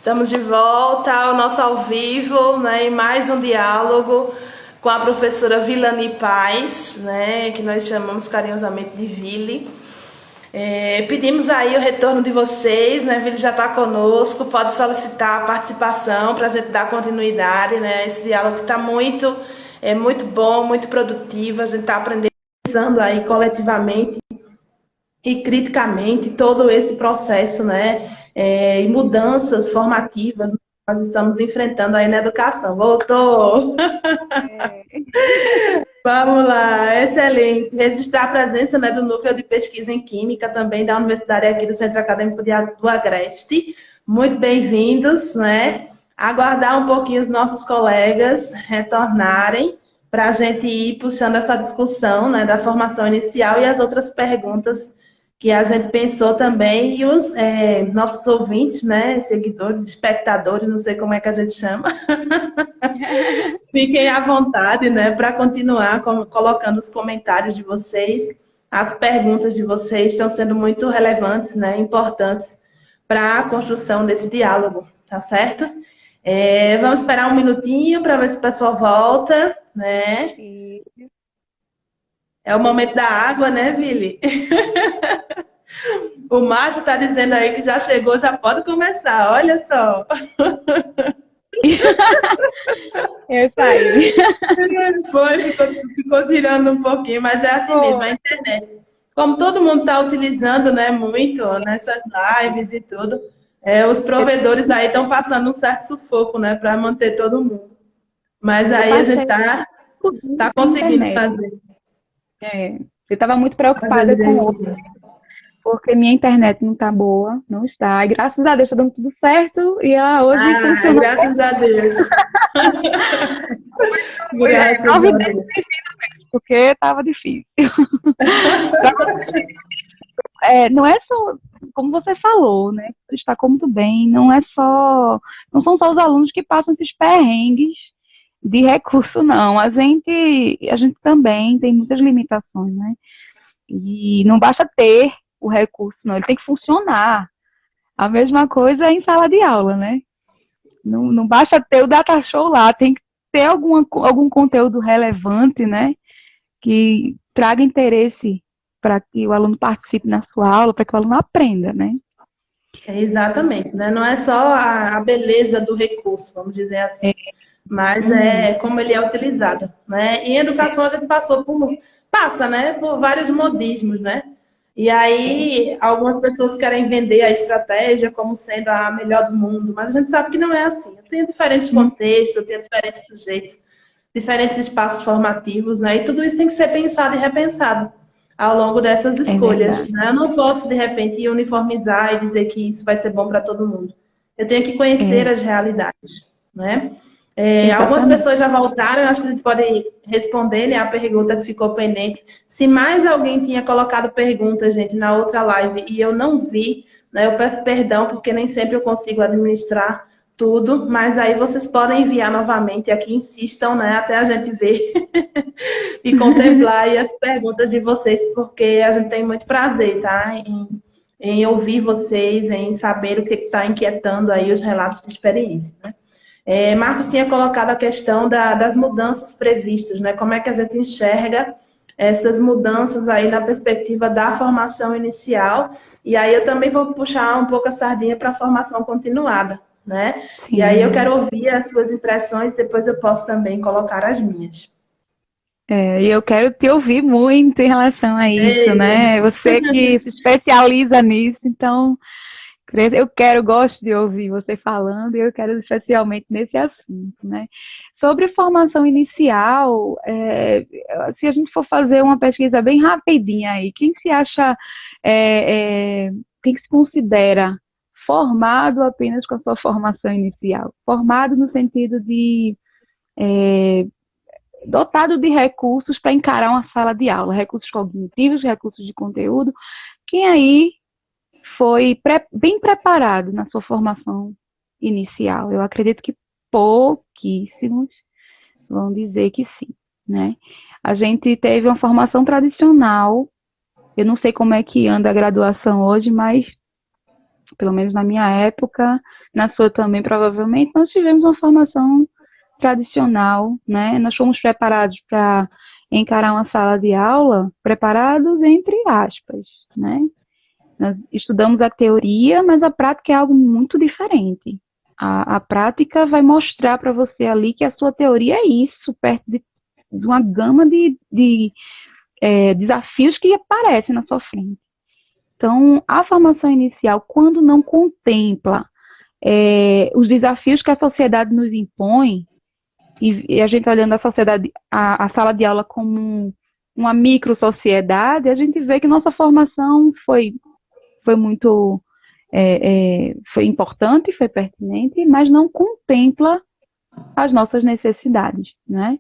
Estamos de volta ao nosso ao vivo, né, em mais um diálogo com a professora Vilani Paz, né, que nós chamamos carinhosamente de Vili. Pedimos aí o retorno de vocês, né, Vili já está conosco, pode solicitar a participação para a gente dar continuidade, né, esse diálogo que está muito bom, muito produtivo, a gente está aprendendo aí coletivamente e criticamente todo esse processo, né, e mudanças formativas que nós estamos enfrentando aí na educação. Voltou! Vamos lá, excelente. Registrar a presença, né, do Núcleo de Pesquisa em Química, também da Universidade aqui do Centro Acadêmico do Agreste. Muito bem-vindos, né? Aguardar um pouquinho os nossos colegas retornarem para a gente ir puxando essa discussão, né, da formação inicial e as outras perguntas que a gente pensou também, e os nossos ouvintes, né, seguidores, espectadores, não sei como é que a gente chama, fiquem à vontade, né, para continuar colocando os comentários de vocês. As perguntas de vocês estão sendo muito relevantes, né, importantes para a construção desse diálogo, tá certo? Vamos esperar um minutinho para ver se o pessoal volta, né? É o momento da água, né, Vili? O Márcio está dizendo aí que já chegou, já pode começar, olha só. Eu saí. Ficou girando um pouquinho, mas é assim mesmo, a internet. Como todo mundo está utilizando, né, muito nessas lives e tudo, os provedores aí estão passando um certo sufoco, né, para manter todo mundo. Mas aí a gente tá conseguindo fazer. Eu estava muito preocupada com outro, porque minha internet não está boa, não está. E graças a Deus está dando tudo certo e ela hoje funciona. Graças a Deus. Graças a Deus. Porque estava difícil. Não é só, como você falou, né? Você destacou muito bem, não são só os alunos que passam esses perrengues de recurso, não. A gente também tem muitas limitações, né? E não basta ter o recurso, não. Ele tem que funcionar. A mesma coisa em sala de aula, né? Não basta ter o data show lá, tem que ter algum conteúdo relevante, né? Que traga interesse para que o aluno participe na sua aula, para que o aluno aprenda, né? Exatamente, né? Não é só a beleza do recurso, vamos dizer assim, mas é como ele é utilizado, né? Em educação a gente passa, né, por vários modismos, né? E aí algumas pessoas querem vender a estratégia como sendo a melhor do mundo, mas a gente sabe que não é assim. Tem diferentes contextos, tem diferentes sujeitos, diferentes espaços formativos, né? E tudo isso tem que ser pensado e repensado ao longo dessas escolhas, né? Eu não posso, de repente, uniformizar e dizer que isso vai ser bom para todo mundo. Eu tenho que conhecer as realidades, né? Algumas pessoas já voltaram, acho que a gente pode responder, né, a pergunta que ficou pendente. Se mais alguém tinha colocado pergunta, gente, na outra live e eu não vi, né, eu peço perdão porque nem sempre eu consigo administrar tudo, mas aí vocês podem enviar novamente, aqui insistam, né, até a gente ver e contemplar aí as perguntas de vocês, porque a gente tem muito prazer, tá, em ouvir vocês, em saber o que está inquietando aí os relatos de experiência, né? Marcos tinha colocado a questão das mudanças previstas, né? Como é que a gente enxerga essas mudanças aí na perspectiva da formação inicial, e aí eu também vou puxar um pouco a sardinha para a formação continuada, né? E aí eu quero ouvir as suas impressões, depois eu posso também colocar as minhas. E eu quero te ouvir muito em relação a isso, né? Você que se especializa nisso, então gosto de ouvir você falando, e eu quero especialmente nesse assunto, né? Sobre formação inicial, se a gente for fazer uma pesquisa bem rapidinha aí, quem se acha, quem se considera formado apenas com a sua formação inicial? Formado no sentido de dotado de recursos para encarar uma sala de aula, recursos cognitivos, recursos de conteúdo. Quem aí foi bem preparado na sua formação inicial? Eu acredito que pouquíssimos vão dizer que sim, né? A gente teve uma formação tradicional, eu não sei como é que anda a graduação hoje, mas pelo menos na minha época, na sua também, provavelmente, nós tivemos uma formação tradicional, né? Nós fomos preparados para encarar uma sala de aula, preparados entre aspas, né? Nós estudamos a teoria, mas a prática é algo muito diferente. A prática vai mostrar para você ali que a sua teoria é isso, perto de uma gama de desafios que aparecem na sua frente. Então, a formação inicial, quando não contempla os desafios que a sociedade nos impõe, e a gente olhando a sociedade, a sala de aula como uma micro-sociedade, a gente vê que nossa formação foi muito foi importante, foi pertinente, mas não contempla as nossas necessidades, né?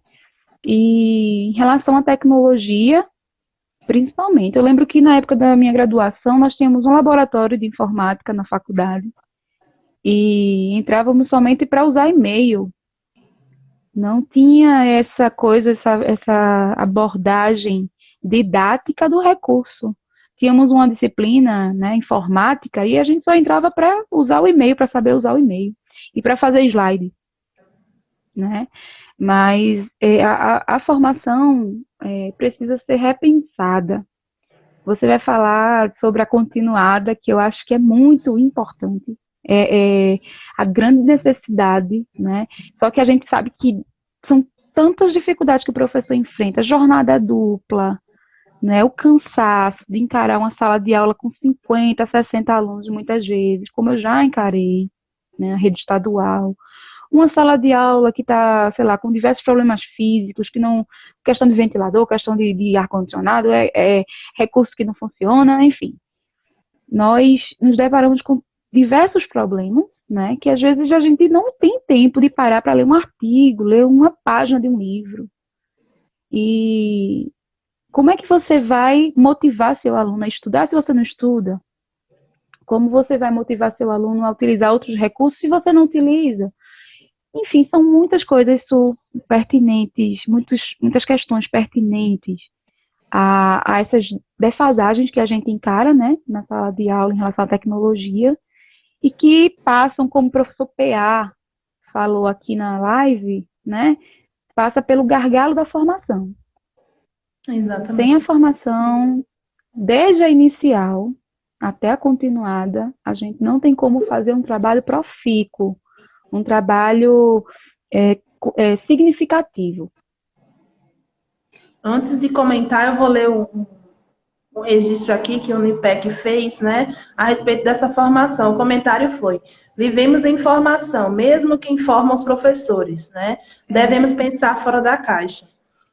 E em relação à tecnologia, principalmente, eu lembro que na época da minha graduação nós tínhamos um laboratório de informática na faculdade e entrávamos somente para usar e-mail. Não tinha essa coisa, essa abordagem didática do recurso. Tínhamos uma disciplina, né, informática, e a gente só entrava para usar o e-mail, para saber usar o e-mail e para fazer slide, né? Mas a formação precisa ser repensada. Você vai falar sobre a continuada, que eu acho que é muito importante. A grande necessidade, né? Só que a gente sabe que são tantas dificuldades que o professor enfrenta, jornada dupla, né? O cansaço de encarar uma sala de aula com 50, 60 alunos muitas vezes, como eu já encarei, né? A rede estadual. Uma sala de aula que está, sei lá, com diversos problemas físicos, que não, questão de ventilador, questão de ar-condicionado, recurso que não funciona, enfim. Nós nos deparamos com diversos problemas, né, que às vezes a gente não tem tempo de parar para ler um artigo, ler uma página de um livro. E como é que você vai motivar seu aluno a estudar se você não estuda? Como você vai motivar seu aluno a utilizar outros recursos se você não utiliza? Enfim, são muitas coisas pertinentes, muitas questões pertinentes a essas defasagens que a gente encara, né, na sala de aula em relação à tecnologia, e que passam, como o professor PA falou aqui na live, né, passa pelo gargalo da formação. Exatamente. Sem a formação, desde a inicial até a continuada, a gente não tem como fazer um trabalho profícuo, um trabalho significativo. Antes de comentar, eu vou ler um registro aqui que o Unipec fez, né, a respeito dessa formação. O comentário foi: vivemos em formação, mesmo que informa os professores, né? Devemos pensar fora da caixa.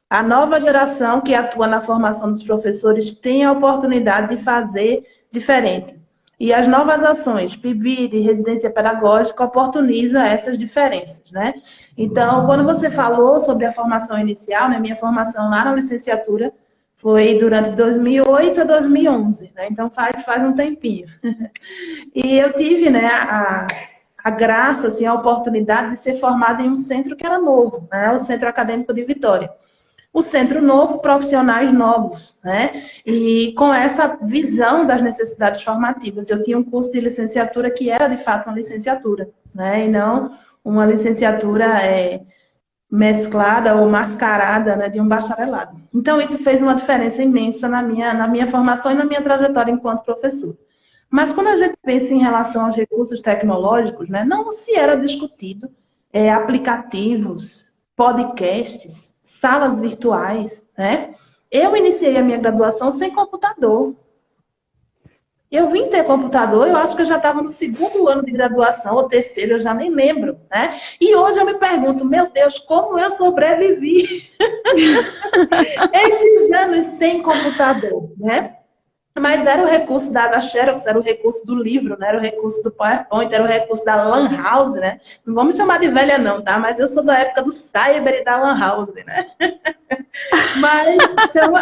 A nova geração que atua na formação dos professores tem a oportunidade de fazer diferente. E as novas ações, PIBID, residência pedagógica, oportuniza essas diferenças, né? Então, quando você falou sobre a formação inicial, né, minha formação lá na licenciatura foi durante 2008 a 2011, né? Então faz um tempinho. E eu tive, né, a graça, assim, a oportunidade de ser formada em um centro que era novo, né? O Centro Acadêmico de Vitória. O Centro Novo, profissionais novos, né? E com essa visão das necessidades formativas. Eu tinha um curso de licenciatura que era, de fato, uma licenciatura, né? E não uma licenciatura mesclada ou mascarada, né, de um bacharelado. Então, isso fez uma diferença imensa na minha formação e na minha trajetória enquanto professor. Mas quando a gente pensa em relação aos recursos tecnológicos, né, não se era discutido aplicativos, podcasts, salas virtuais, né? Eu iniciei a minha graduação sem computador. Eu vim ter computador, eu acho que eu já estava no segundo ano de graduação, ou terceiro, eu já nem lembro, né? E hoje eu me pergunto, meu Deus, como eu sobrevivi esses anos sem computador, né? Mas era o recurso da Xerox, era o recurso do livro, né? Era o recurso do PowerPoint, era o recurso da Lan House, né? Não vamos chamar de velha não, tá? Mas eu sou da época do Cyber e da Lan House, né? Mas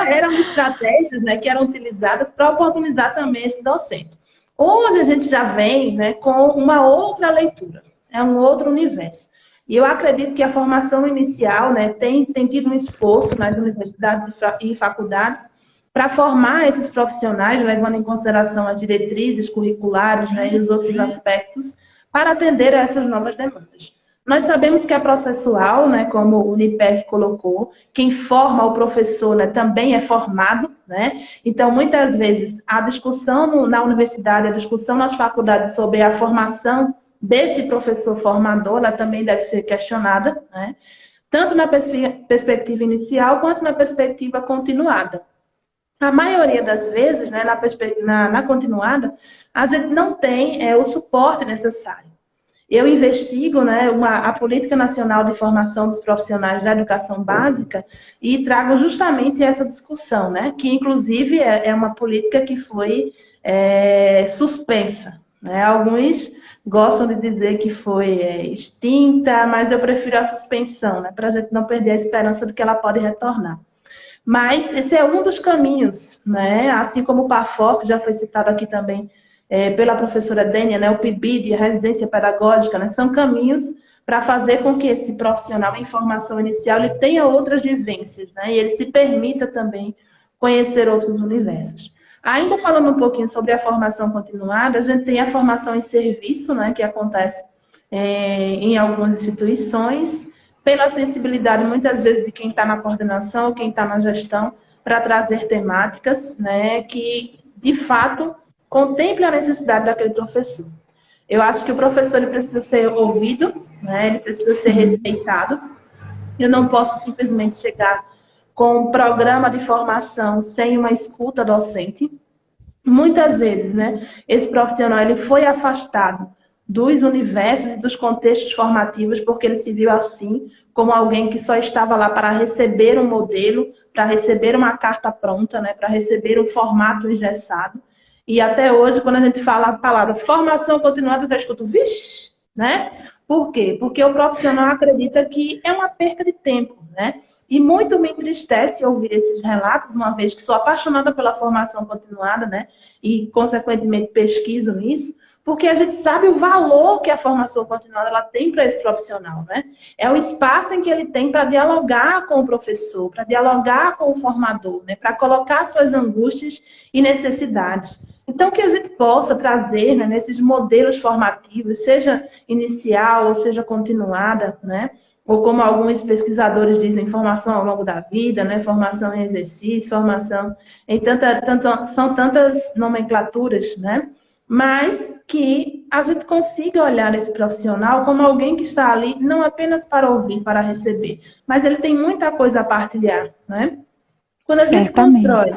eram estratégias, né, que eram utilizadas para oportunizar também esse docente. Hoje a gente já vem, né, com uma outra leitura, é um outro universo. E eu acredito que a formação inicial, né, tem tido um esforço nas universidades e faculdades para formar esses profissionais, levando em consideração as diretrizes curriculares, né, e os outros aspectos, para atender a essas novas demandas. Nós sabemos que é processual, né, como o Unipec colocou, quem forma o professor, né, também é formado, né? Então, muitas vezes, a discussão na universidade, a discussão nas faculdades sobre a formação desse professor formador, ela também deve ser questionada, né? Tanto na perspectiva inicial, quanto na perspectiva continuada. A maioria das vezes, né, na continuada, a gente não tem o suporte necessário. Eu investigo, né, a Política Nacional de Formação dos Profissionais da Educação Básica e trago justamente essa discussão, né, que inclusive é uma política que foi suspensa, né? Alguns gostam de dizer que foi extinta, mas eu prefiro a suspensão, né, para a gente não perder a esperança de que ela pode retornar. Mas esse é um dos caminhos, né? Assim como o PAFOR, que já foi citado aqui também pela professora Dênia, né? O PIBID, a residência pedagógica, né? São caminhos para fazer com que esse profissional em formação inicial ele tenha outras vivências, né? E ele se permita também conhecer outros universos. Ainda falando um pouquinho sobre a formação continuada, a gente tem a formação em serviço, né? Que acontece em algumas instituições, pela sensibilidade, muitas vezes, de quem está na coordenação, quem está na gestão, para trazer temáticas, né, que, de fato, contemplem a necessidade daquele professor. Eu acho que o professor ele precisa ser ouvido, né, ele precisa ser respeitado. Eu não posso simplesmente chegar com um programa de formação sem uma escuta docente. Muitas vezes, né, esse profissional ele foi afastado dos universos e dos contextos formativos, porque ele se viu assim, como alguém que só estava lá para receber um modelo, para receber uma carta pronta, né, para receber um formato engessado. E até hoje, quando a gente fala a palavra formação continuada, eu já escuto, vixe, né? Por quê? Porque o profissional acredita que é uma perca de tempo, né? E muito me entristece ouvir esses relatos, uma vez que sou apaixonada pela formação continuada, né? E, consequentemente, pesquiso nisso, porque a gente sabe o valor que a formação continuada ela tem para esse profissional, né? É o espaço em que ele tem para dialogar com o professor, para dialogar com o formador, né? Para colocar suas angústias e necessidades. Então, que a gente possa trazer, né, nesses modelos formativos, seja inicial ou seja continuada, né? Ou como alguns pesquisadores dizem, formação ao longo da vida, né? Formação em exercício, formação em são tantas nomenclaturas, né? Mas que a gente consiga olhar esse profissional como alguém que está ali não apenas para ouvir, para receber, mas ele tem muita coisa a partilhar, né? Quando a gente constrói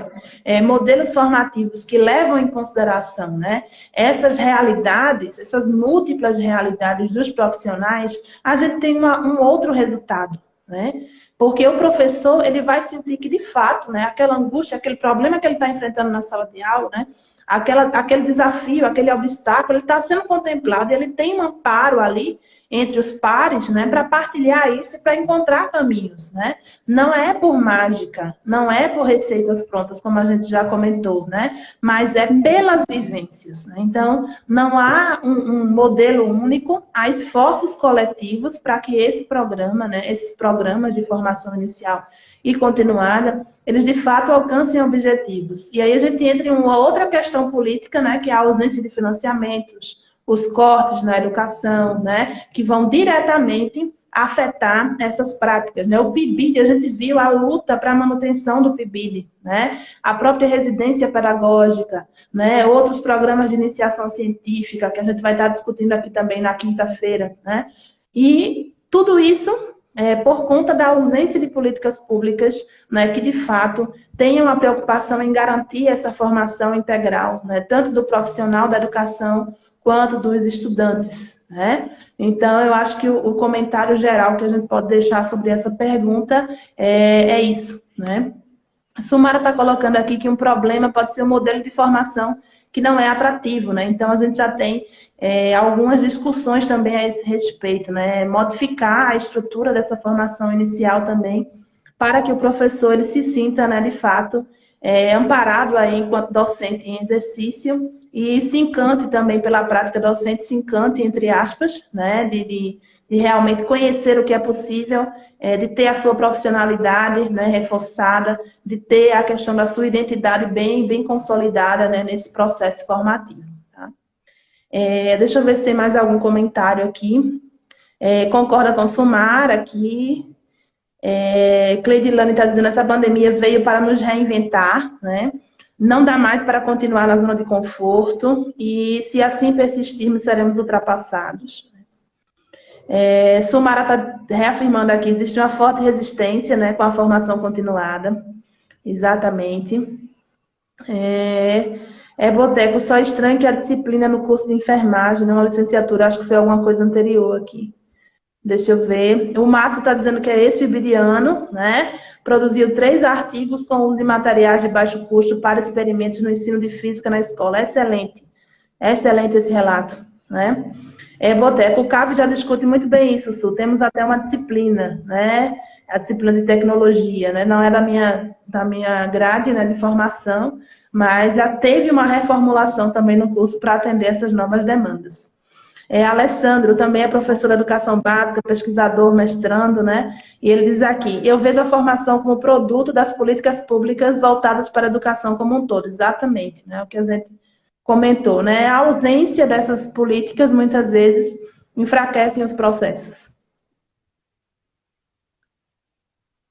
modelos formativos que levam em consideração, né, essas realidades, essas múltiplas realidades dos profissionais, a gente tem um outro resultado, né? Porque o professor ele vai sentir que, de fato, né, aquela angústia, aquele problema que ele está enfrentando na sala de aula, né, aquele desafio, aquele obstáculo, ele está sendo contemplado, ele tem um amparo ali entre os pares, né, para partilhar isso e para encontrar caminhos, né? Não é por mágica, não é por receitas prontas, como a gente já comentou, né? Mas é pelas vivências, né? Então, não há um modelo único, há esforços coletivos para que esse programa, né, esses programas de formação inicial e continuada, eles de fato alcancem objetivos. E aí a gente entra em uma outra questão política, né, que é a ausência de financiamentos, os cortes na educação, né, que vão diretamente afetar essas práticas, né? O PIBID, a gente viu a luta para a manutenção do PIBID, né? A própria residência pedagógica, né? Outros programas de iniciação científica, que a gente vai estar discutindo aqui também na quinta-feira, né? E tudo isso por conta da ausência de políticas públicas, né, que de fato tenham a preocupação em garantir essa formação integral, né, tanto do profissional da educação quanto dos estudantes, né? Então, eu acho que o comentário geral que a gente pode deixar sobre essa pergunta é isso, né? A Sumara está colocando aqui que um problema pode ser um modelo de formação que não é atrativo, né? Então, a gente já tem algumas discussões também a esse respeito, né? Modificar a estrutura dessa formação inicial também, para que o professor ele se sinta, né, de fato, amparado aí enquanto docente em exercício e se encante também pela prática docente, se encante, entre aspas, né, de realmente conhecer o que é possível, de ter a sua profissionalidade, né, reforçada, de ter a questão da sua identidade bem consolidada, né, nesse processo formativo. Tá? Deixa eu ver se tem mais algum comentário aqui. Concorda com Sumara aqui. Cleidilane está dizendo, essa pandemia veio para nos reinventar, né? Não dá mais para continuar na zona de conforto e se assim persistirmos, seremos ultrapassados. Sumara está reafirmando aqui, existe uma forte resistência, né, com a formação continuada. Exatamente. Boteco, só estranho que a disciplina no curso de enfermagem, numa licenciatura, acho que foi alguma coisa anterior aqui. Deixa eu ver. O Márcio está dizendo que é ex-bibidiano, né? Produziu 3 artigos com uso de materiais de baixo custo para experimentos no ensino de física na escola. Excelente. Excelente esse relato, né? Boteco, o CAV já discute muito bem isso, Su. Temos até uma disciplina, né? A disciplina de tecnologia, né? Não é da minha grade, né, de formação, mas já teve uma reformulação também no curso para atender essas novas demandas. Alessandro também é professor de educação básica, pesquisador, mestrando, né? E ele diz aqui, eu vejo a formação como produto das políticas públicas voltadas para a educação como um todo. Exatamente, né? O que a gente comentou, né? A ausência dessas políticas, muitas vezes, enfraquecem os processos.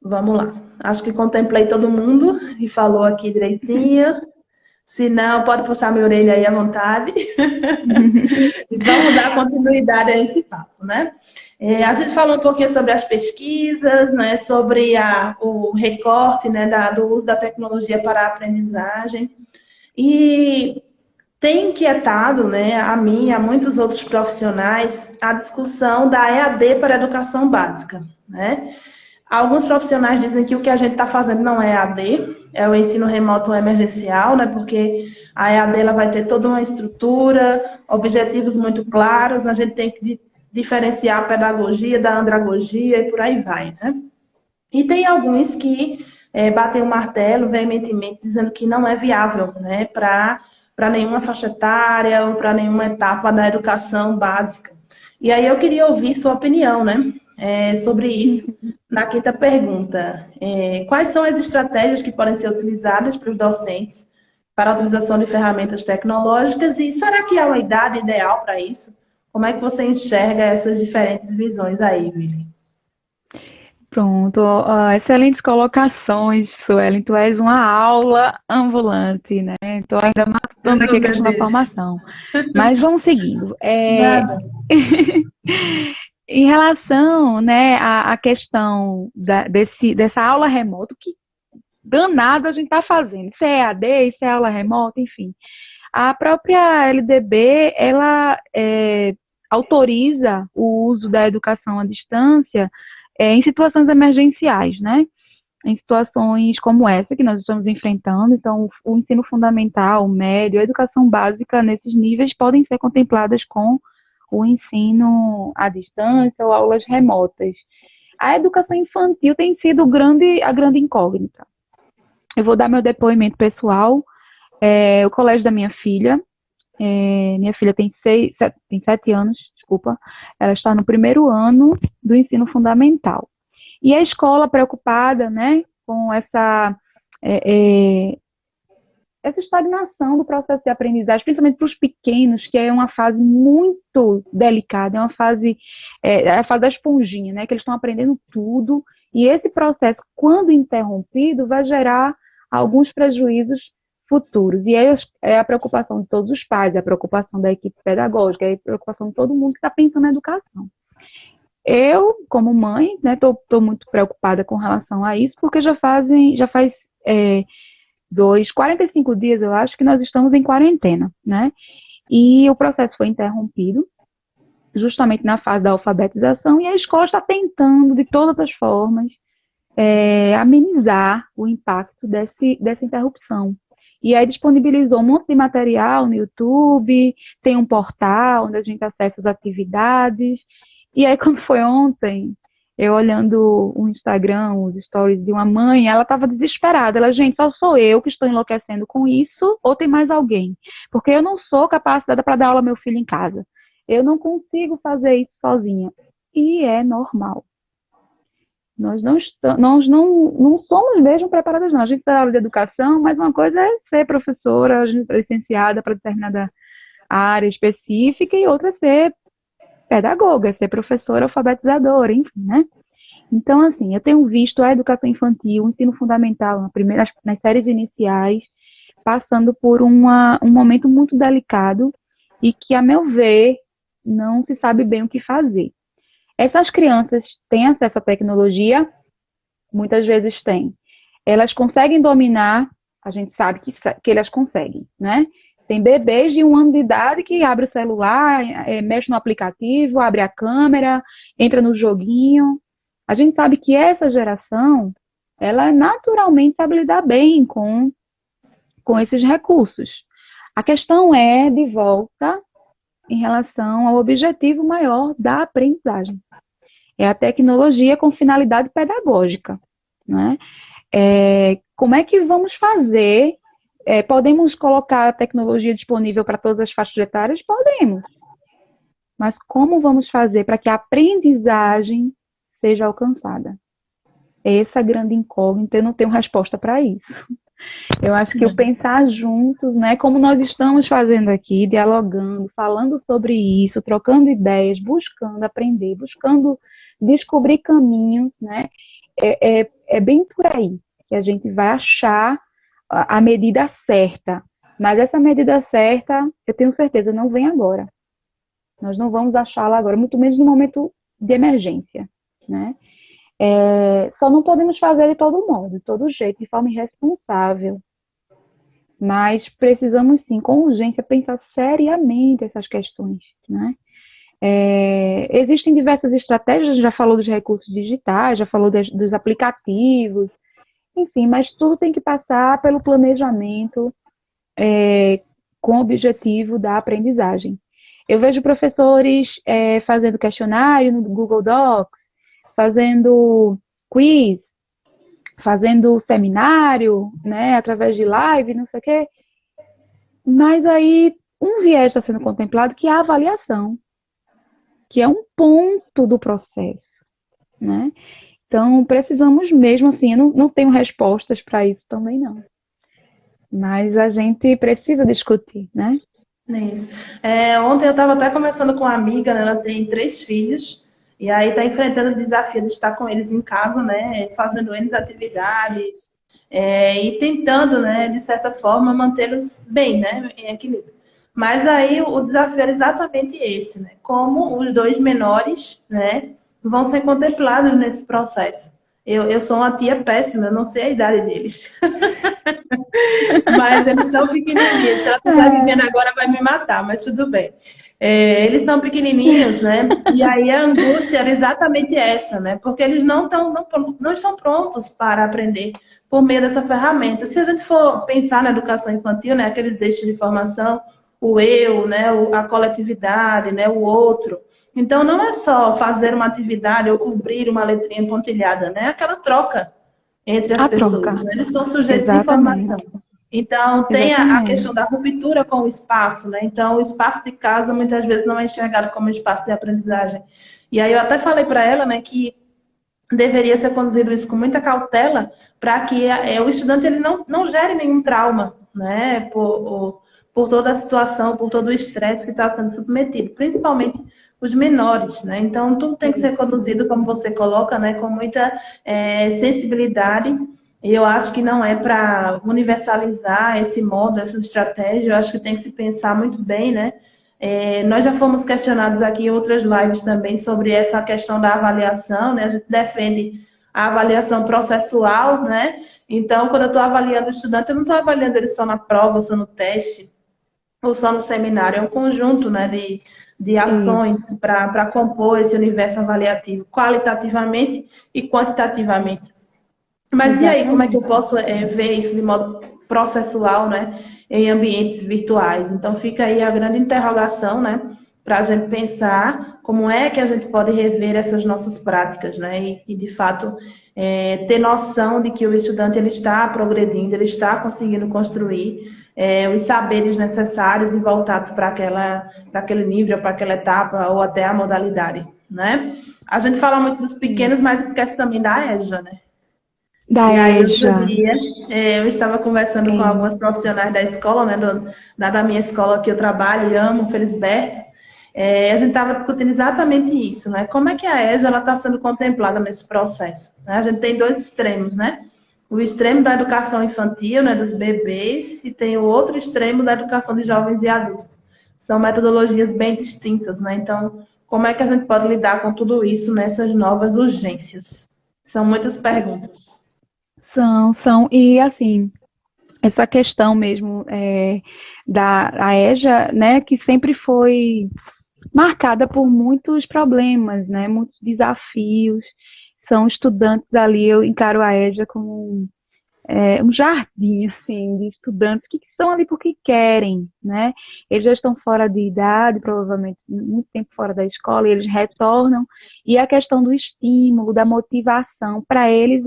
Vamos lá. Acho que contemplei todo mundo e falou aqui direitinho. Se não, pode puxar minha orelha aí à vontade. E vamos dar continuidade a esse papo, né? A gente falou um pouquinho sobre as pesquisas, né? Sobre o recorte, né? Do uso da tecnologia para a aprendizagem. E tem inquietado, né, a mim e a muitos outros profissionais a discussão da EAD para a educação básica, né? Alguns profissionais dizem que o que a gente está fazendo não é EAD, é o ensino remoto emergencial, né? Porque a EAD ela vai ter toda uma estrutura, objetivos muito claros, a gente tem que diferenciar a pedagogia da andragogia e por aí vai, né? E tem alguns que batem o martelo veementemente dizendo que não é viável, né? Para nenhuma faixa etária ou para nenhuma etapa da educação básica. E aí eu queria ouvir sua opinião, né? Sobre isso. Na quinta pergunta, quais são as estratégias que podem ser utilizadas para os docentes para a utilização de ferramentas tecnológicas e será que há uma idade ideal para isso? Como é que você enxerga essas diferentes visões aí, Willy? Pronto, excelentes colocações, Suelen. Tu és uma aula ambulante, né? Estou ainda matando aqui a questão da formação. Mas vamos seguindo. Nada. Em relação, né, à questão dessa aula remota, que danado a gente está fazendo? Isso é EAD, isso é aula remota, enfim. A própria LDB, ela autoriza o uso da educação à distância em situações emergenciais, né? Em situações como essa que nós estamos enfrentando. Então, o ensino fundamental, o médio, a educação básica nesses níveis podem ser contempladas com o ensino à distância ou aulas remotas. A educação infantil tem sido a grande incógnita. Eu vou dar meu depoimento pessoal. O colégio da minha filha tem 7 anos, desculpa, ela está no primeiro ano do ensino fundamental. E a escola preocupada, né, com essa estagnação do processo de aprendizagem, principalmente para os pequenos, que é uma fase muito delicada, é a fase da esponjinha, né, que eles estão aprendendo tudo, e esse processo, quando interrompido, vai gerar alguns prejuízos futuros. E aí é a preocupação de todos os pais, é a preocupação da equipe pedagógica, é a preocupação de todo mundo que está pensando na educação. Eu, como mãe, né, estou muito preocupada com relação a isso, porque já faz 45 dias, eu acho, que nós estamos em quarentena, né? E o processo foi interrompido, justamente na fase da alfabetização, e a escola está tentando, de todas as formas, amenizar o impacto dessa interrupção. E aí disponibilizou um monte de material no YouTube, tem um portal onde a gente acessa as atividades. E aí, quando foi ontem, eu olhando o Instagram, os stories de uma mãe, ela estava desesperada. Ela, gente, só sou eu que estou enlouquecendo com isso ou tem mais alguém? Porque eu não sou capacitada para dar aula ao meu filho em casa. Eu não consigo fazer isso sozinha. E é normal. Nós não somos mesmo preparadas, não. A gente dá aula de educação, mas uma coisa é ser professora, a gente é licenciada para determinada a área específica e outra ser pedagoga, ser professora alfabetizadora, enfim, né? Então, assim, eu tenho visto a educação infantil, o ensino fundamental, nas séries iniciais, passando por um momento muito delicado e que, a meu ver, não se sabe bem o que fazer. Essas crianças têm acesso à tecnologia? Muitas vezes têm. Elas conseguem dominar, a gente sabe que elas conseguem, né? Tem bebês de 1 ano de idade que abre o celular, mexe no aplicativo, abre a câmera, entra no joguinho. A gente sabe que essa geração, ela naturalmente sabe lidar bem com esses recursos. A questão é, de volta, em relação ao objetivo maior da aprendizagem. É a tecnologia com finalidade pedagógica, né? Como é que vamos fazer? Podemos colocar a tecnologia disponível para todas as faixas etárias? Podemos. Mas como vamos fazer para que a aprendizagem seja alcançada? Essa é a grande incógnita, eu não tenho resposta para isso. Eu acho que o pensar juntos, né, como nós estamos fazendo aqui, dialogando, falando sobre isso, trocando ideias, buscando aprender, buscando descobrir caminhos, né, é bem por aí que a gente vai achar a medida certa. Mas essa medida certa, eu tenho certeza, não vem agora. Nós não vamos achá-la agora, muito menos no momento de emergência, né? Só não podemos fazer de todo modo, de todo jeito, de forma irresponsável. Mas precisamos, sim, com urgência, pensar seriamente essas questões, né? Existem diversas estratégias, já falou dos recursos digitais, já falou dos aplicativos, enfim, mas tudo tem que passar pelo planejamento com o objetivo da aprendizagem. Eu vejo professores fazendo questionário no Google Docs, fazendo quiz, fazendo seminário, né, através de live, não sei o quê. Mas aí um viés está sendo contemplado, que é a avaliação, que é um ponto do processo, né? Então, precisamos mesmo, assim, eu não tenho respostas para isso também, não. Mas a gente precisa discutir, né? Isso. Ontem eu estava até conversando com uma amiga, né, ela tem 3 filhos, e aí está enfrentando o desafio de estar com eles em casa, né, fazendo N atividades, e tentando, né, de certa forma, mantê-los bem, né, em equilíbrio. Mas aí o desafio era exatamente esse, né, como os 2 menores, né, vão ser contemplados nesse processo. Eu sou uma tia péssima, eu não sei a idade deles. Mas eles são pequenininhos. Se ela estiver me vendo agora, vai me matar, mas tudo bem. Eles são pequenininhos, né? E aí a angústia era exatamente essa, né? Porque eles não estão prontos para aprender por meio dessa ferramenta. Se a gente for pensar na educação infantil, né? Aqueles eixos de formação, o eu, né? A coletividade, né? O outro. Então, não é só fazer uma atividade ou cobrir uma letrinha pontilhada, né? Aquela troca entre as pessoas. Troca. Né? Eles são sujeitos de Exatamente. informação. Então, tem a questão da ruptura com o espaço, né? Então, o espaço de casa muitas vezes não é enxergado como espaço de aprendizagem. E aí eu até falei para ela, né, que deveria ser conduzido isso com muita cautela para que o estudante ele não gere nenhum trauma, né, por toda a situação, por todo o estresse que está sendo submetido, principalmente os menores, né? Então, tudo tem que ser conduzido, como você coloca, né, com muita sensibilidade. E eu acho que não é para universalizar esse modo, essa estratégia. Eu acho que tem que se pensar muito bem, né? Nós já fomos questionados aqui em outras lives também sobre essa questão da avaliação, né? A gente defende a avaliação processual, né? Então, quando eu estou avaliando o estudante, eu não estou avaliando ele só na prova, ou só no teste, ou só no seminário. É um conjunto, né, de ações para compor esse universo avaliativo, qualitativamente e quantitativamente. Mas exatamente. E aí, como é que eu posso ver isso de modo processual, né, em ambientes virtuais? Então, fica aí a grande interrogação, né, para a gente pensar como é que a gente pode rever essas nossas práticas, né, e de fato, ter noção de que o estudante ele está progredindo, ele está conseguindo construir os saberes necessários e voltados para aquele nível, para aquela etapa ou até a modalidade, né? A gente fala muito dos pequenos, mas esquece também da EJA, né? Da E aí, outro EJA. dia, eu estava conversando com Sim. algumas profissionais da escola, né, da minha escola que eu trabalho e amo, Felisberto. A gente estava discutindo exatamente isso, né? Como é que a EJA está sendo contemplada nesse processo? Né? A gente tem dois extremos, né? O extremo da educação infantil, né, dos bebês, e tem o outro extremo da educação de jovens e adultos. São metodologias bem distintas, né? Então, como é que a gente pode lidar com tudo isso nessas novas urgências? São muitas perguntas. São. E assim, essa questão mesmo da a EJA, né, que sempre foi marcada por muitos problemas, né, muitos desafios. São estudantes ali, eu encaro a EJA como um jardim, assim, de estudantes que estão ali porque querem, né? Eles já estão fora de idade, provavelmente muito tempo fora da escola, e eles retornam, e a questão do estímulo, da motivação, para eles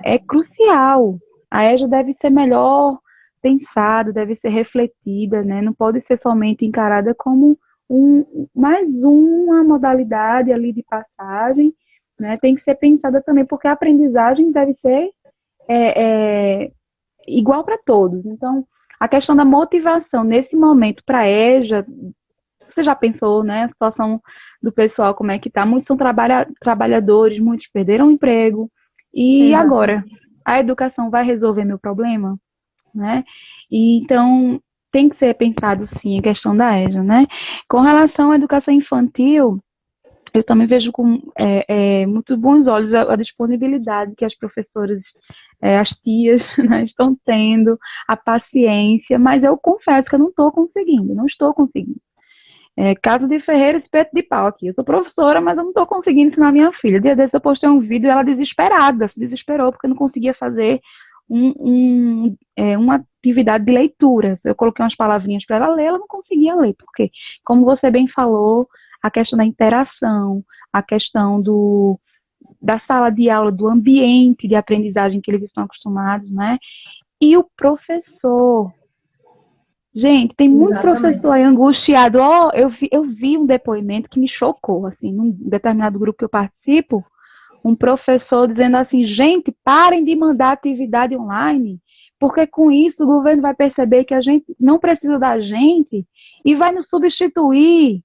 é crucial. A EJA deve ser melhor pensada, deve ser refletida, né? Não pode ser somente encarada como mais uma modalidade ali de passagem, né? Tem que ser pensada também, porque a aprendizagem deve ser igual para todos. Então, a questão da motivação nesse momento para a EJA, você já pensou, né? A situação do pessoal, como é que está? Muitos são trabalhadores, muitos perderam o emprego. E agora? Exatamente. A educação vai resolver meu problema? Né? E, então, tem que ser pensado, sim, a questão da EJA, né? Com relação à educação infantil, eu também vejo com muito bons olhos a disponibilidade que as professoras, as tias, né, estão tendo, a paciência, mas eu confesso que eu não estou conseguindo, não estou conseguindo. Caso de Ferreira, espeto de pau aqui. Eu sou professora, mas eu não estou conseguindo ensinar minha filha. Dia desse eu postei um vídeo e ela desesperada, se desesperou porque não conseguia fazer uma atividade de leitura. Eu coloquei umas palavrinhas para ela ler, ela não conseguia ler, porque, como você bem falou, a questão da interação, a questão da sala de aula, do ambiente de aprendizagem que eles estão acostumados, né? E o professor. Gente, tem muito professor Exatamente. aí angustiado. Oh, eu vi um depoimento que me chocou, assim, num determinado grupo que eu participo, um professor dizendo assim, gente, parem de mandar atividade online, porque com isso o governo vai perceber que a gente não precisa da gente e vai nos substituir.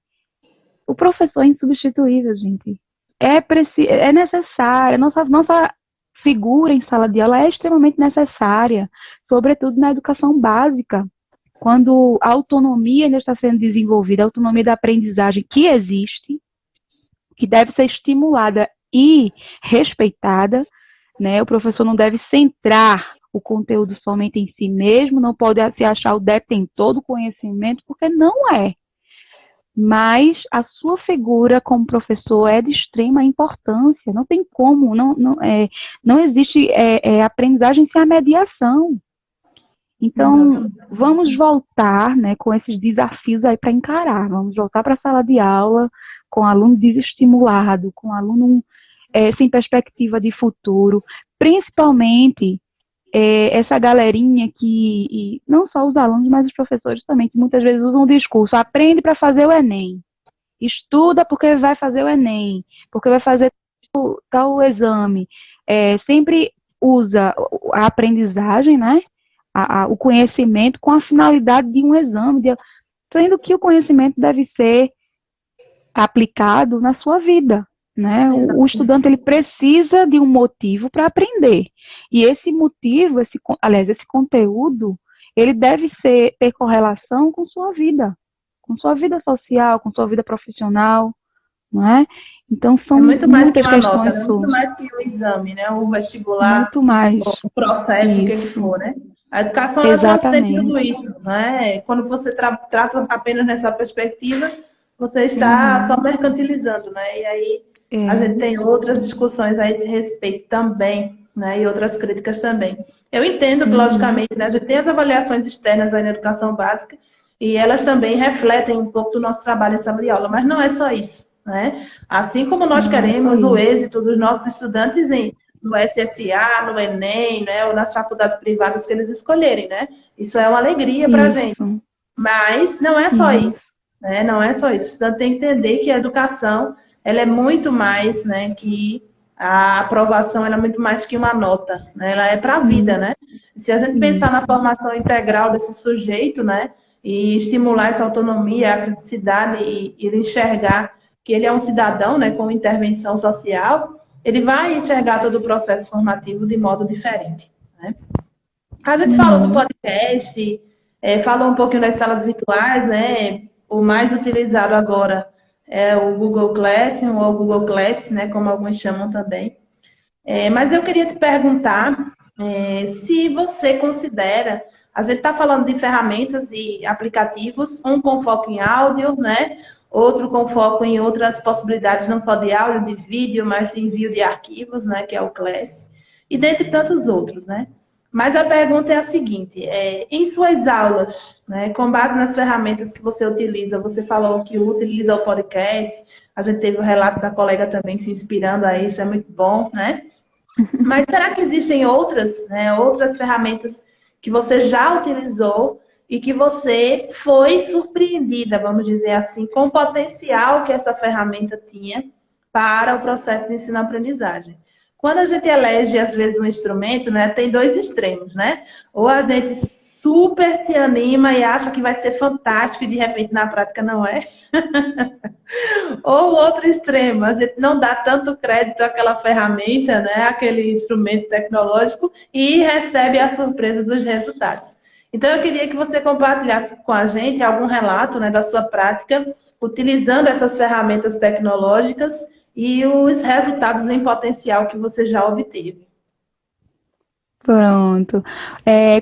O professor é insubstituível, gente. É necessário. Nossa figura em sala de aula é extremamente necessária, sobretudo na educação básica, quando a autonomia ainda está sendo desenvolvida, a autonomia da aprendizagem que existe, que deve ser estimulada e respeitada, né? O professor não deve centrar o conteúdo somente em si mesmo, não pode se achar o detentor do conhecimento, porque não é. Mas a sua figura como professor é de extrema importância. Não tem como, não existe aprendizagem sem a mediação. Então, Exatamente. vamos voltar, né, com esses desafios aí para encarar. Vamos voltar para a sala de aula com aluno desestimulado, com aluno sem perspectiva de futuro, principalmente essa galerinha e não só os alunos, mas os professores também, que muitas vezes usam o discurso, aprende para fazer o Enem, estuda porque vai fazer o Enem, porque vai fazer tal exame. Sempre usa a aprendizagem, né? O conhecimento com a finalidade de um exame, sendo que o conhecimento deve ser aplicado na sua vida, né? O estudante Exatamente. ele precisa de um motivo para aprender. E esse motivo, esse conteúdo, ele deve ter correlação com sua vida social, com sua vida profissional, não é? Então É são muito mais que muitas uma nota, questões, né? Muito mais que o exame, né? O vestibular, muito mais o processo, o que é que isso, for, né? A educação, ela transcende tudo exatamente. isso, né? Quando você trata apenas nessa perspectiva, você está só Uhum. mercantilizando, né? E aí a gente É. tem outras discussões a esse respeito também, né? E outras críticas também. Eu entendo que, Uhum. logicamente, né, a gente tem as avaliações externas aí na educação básica e elas também refletem um pouco do nosso trabalho em sala de aula, mas não é só isso, né? Assim como nós Não é só queremos o isso. êxito dos nossos estudantes no SSA, no Enem, né, ou nas faculdades privadas que eles escolherem, né? Isso é uma alegria para a gente. Isso. Mas não é só Uhum. isso, né? Não é só isso. O estudante tem que entender que a educação, ela é muito mais, né, que A aprovação ela é muito mais que uma nota, né? Ela é para a vida, né? Se a gente pensar na formação integral desse sujeito, né? E estimular essa autonomia, a criticidade e ele enxergar que ele é um cidadão, né? Com intervenção social, ele vai enxergar todo o processo formativo de modo diferente, né? A gente falou do podcast, falou um pouquinho das salas virtuais, né? O mais utilizado agora é o Google Classroom ou o Google Class, né? Como alguns chamam também. Mas eu queria te perguntar se você considera, a gente está falando de ferramentas e aplicativos, um com foco em áudio, né? Outro com foco em outras possibilidades, não só de áudio, de vídeo, mas de envio de arquivos, né? Que é o Class, e dentre tantos outros, né? Mas a pergunta é a seguinte: em suas aulas, né, com base nas ferramentas que você utiliza, você falou que utiliza o podcast, a gente teve o relato da colega também se inspirando a isso, é muito bom, né? Mas será que existem outras, né, outras ferramentas que você já utilizou e que você foi surpreendida, vamos dizer assim, com o potencial que essa ferramenta tinha para o processo de ensino-aprendizagem? Quando a gente elege, às vezes, um instrumento, né, tem dois extremos, né? Ou a gente super se anima e acha que vai ser fantástico e, de repente, na prática não é. Ou o outro extremo, a gente não dá tanto crédito àquela ferramenta, né, àquele instrumento tecnológico e recebe a surpresa dos resultados. Então, eu queria que você compartilhasse com a gente algum relato, né, da sua prática utilizando essas ferramentas tecnológicas e os resultados em potencial que você já obteve. Pronto.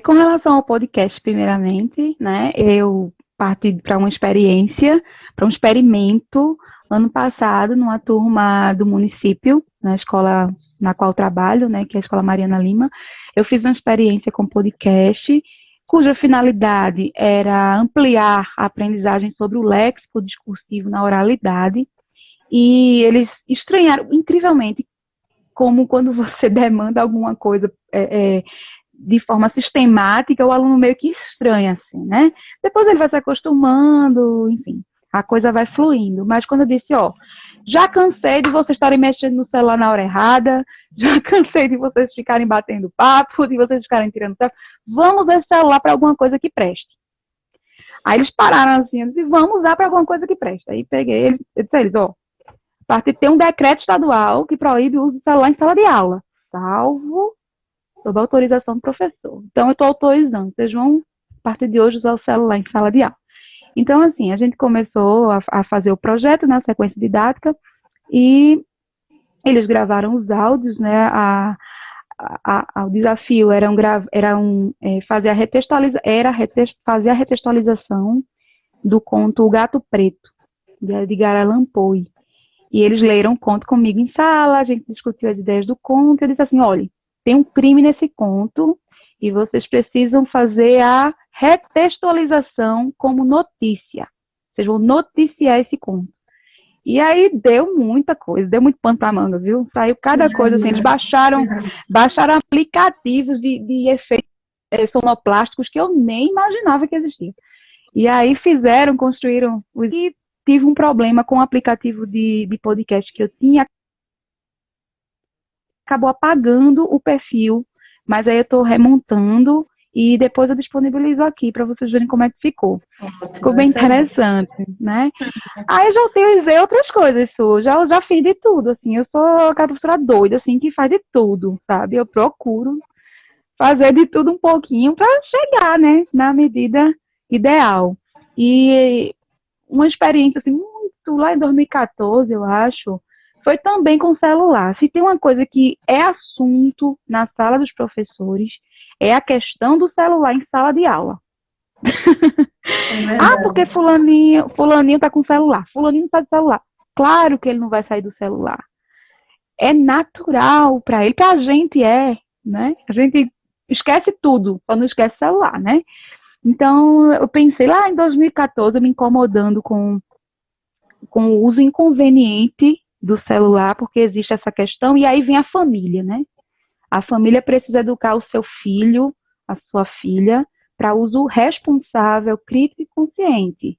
Com relação ao podcast, primeiramente, né, eu parti para uma experiência, para um experimento, ano passado, numa turma do município, na escola na qual trabalho, né, que é a Escola Mariana Lima. Eu fiz uma experiência com podcast, cuja finalidade era ampliar a aprendizagem sobre o léxico discursivo na oralidade, e eles estranharam incrivelmente como quando você demanda alguma coisa de forma sistemática, o aluno meio que estranha, assim, né? Depois ele vai se acostumando, enfim, a coisa vai fluindo. Mas quando eu disse, já cansei de vocês estarem mexendo no celular na hora errada, já cansei de vocês ficarem batendo papo, de vocês ficarem tirando selfie, vamos usar esse celular para alguma coisa que preste. Aí eles pararam assim, eu disse, vamos usar para alguma coisa que preste. Aí peguei eles, eu disse a eles, tem um decreto estadual que proíbe o uso do celular em sala de aula, salvo sob autorização do professor. Então, eu estou autorizando. Vocês vão, a partir de hoje, usar o celular em sala de aula. Então, assim, a gente começou a fazer o projeto, né, a sequência didática, e eles gravaram os áudios, né, o desafio fazer a retextualização do conto O Gato Preto, de Edgar Allan Poe. E eles leram o conto comigo em sala, a gente discutiu as ideias do conto, e eu disse assim, olha, tem um crime nesse conto, e vocês precisam fazer a retextualização como notícia. Vocês vão noticiar esse conto. E aí deu muita coisa, deu muito pano pra manga, viu? Saiu cada coisa, assim, eles baixaram aplicativos de efeitos sonoplásticos que eu nem imaginava que existiam. E aí construíram, e tive um problema com o aplicativo de podcast que eu tinha, acabou apagando o perfil, mas aí eu estou remontando e depois eu disponibilizo aqui para vocês verem como é que ficou. Ficou bem interessante, né? Aí eu já utilizei outras coisas, já fiz de tudo, assim, eu sou aquela professora doida, assim, que faz de tudo, sabe? Eu procuro fazer de tudo um pouquinho para chegar, né, na medida ideal. E uma experiência, assim, muito lá em 2014, eu acho, foi também com celular. Se tem uma coisa que é assunto na sala dos professores, é a questão do celular em sala de aula. Porque fulaninho tá com celular, fulaninho tá de celular. Claro que ele não vai sair do celular. É natural para ele, que a gente né? A gente esquece tudo, só não esquece celular, né? Então, eu pensei lá em 2014, me incomodando com o uso inconveniente do celular, porque existe essa questão, e aí vem a família, né? A família precisa educar o seu filho, a sua filha, para uso responsável, crítico e consciente.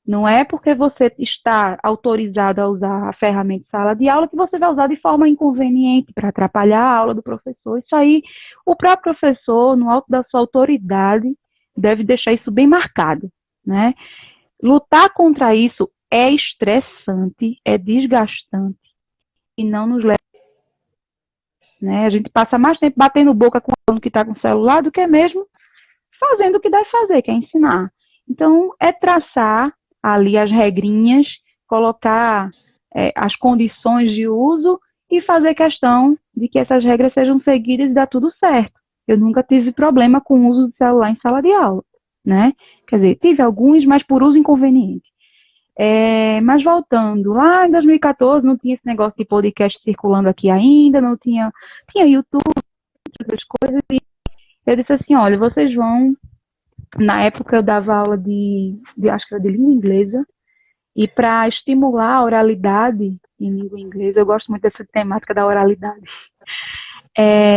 Não é porque você está autorizado a usar a ferramenta de sala de aula que você vai usar de forma inconveniente para atrapalhar a aula do professor. Isso aí, o próprio professor, no alto da sua autoridade, deve deixar isso bem marcado, né? Lutar contra isso é estressante, é desgastante e não nos leva, né? A gente passa mais tempo batendo boca com o aluno que está com o celular do que mesmo fazendo o que deve fazer, que é ensinar. Então, é traçar ali as regrinhas, colocar as condições de uso e fazer questão de que essas regras sejam seguidas e dá tudo certo. Eu nunca tive problema com o uso do celular em sala de aula, né? Quer dizer, tive alguns, mas por uso inconveniente. Mas voltando, lá em 2014 não tinha esse negócio de podcast circulando aqui ainda, não tinha YouTube, outras coisas, e eu disse assim, olha, vocês vão. Na época eu dava aula acho que era de língua inglesa, e para estimular a oralidade em língua inglesa, eu gosto muito dessa temática da oralidade,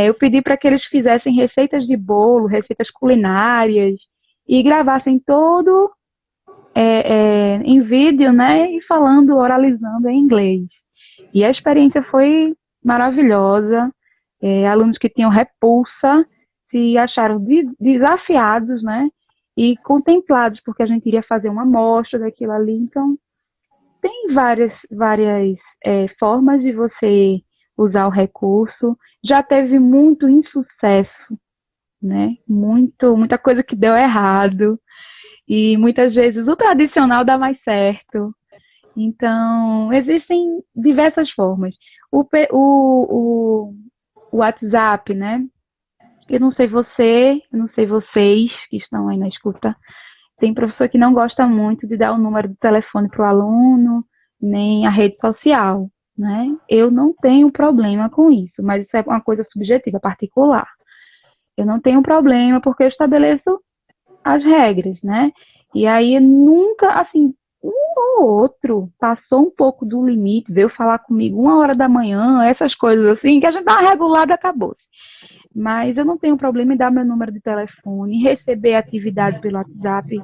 eu pedi para que eles fizessem receitas de bolo, receitas culinárias, e gravassem todo em vídeo, né, e falando, oralizando em inglês. E a experiência foi maravilhosa, alunos que tinham repulsa se acharam desafiados, né, e contemplados, porque a gente iria fazer uma amostra daquilo ali. Então, tem várias formas de você usar o recurso. Já teve muito insucesso, né? Muita coisa que deu errado. E muitas vezes o tradicional dá mais certo. Então, existem diversas formas. O WhatsApp, né? Eu não sei vocês que estão aí na escuta, tem professor que não gosta muito de dar o número do telefone para o aluno, nem a rede social, né? Eu não tenho problema com isso, mas isso é uma coisa subjetiva, particular. Eu não tenho problema porque eu estabeleço as regras, né? E aí nunca, assim, um ou outro passou um pouco do limite, veio falar comigo 1h da manhã, essas coisas assim, que a gente dá uma regulada, acabou-se. Mas eu não tenho problema em dar meu número de telefone, receber atividade pelo WhatsApp.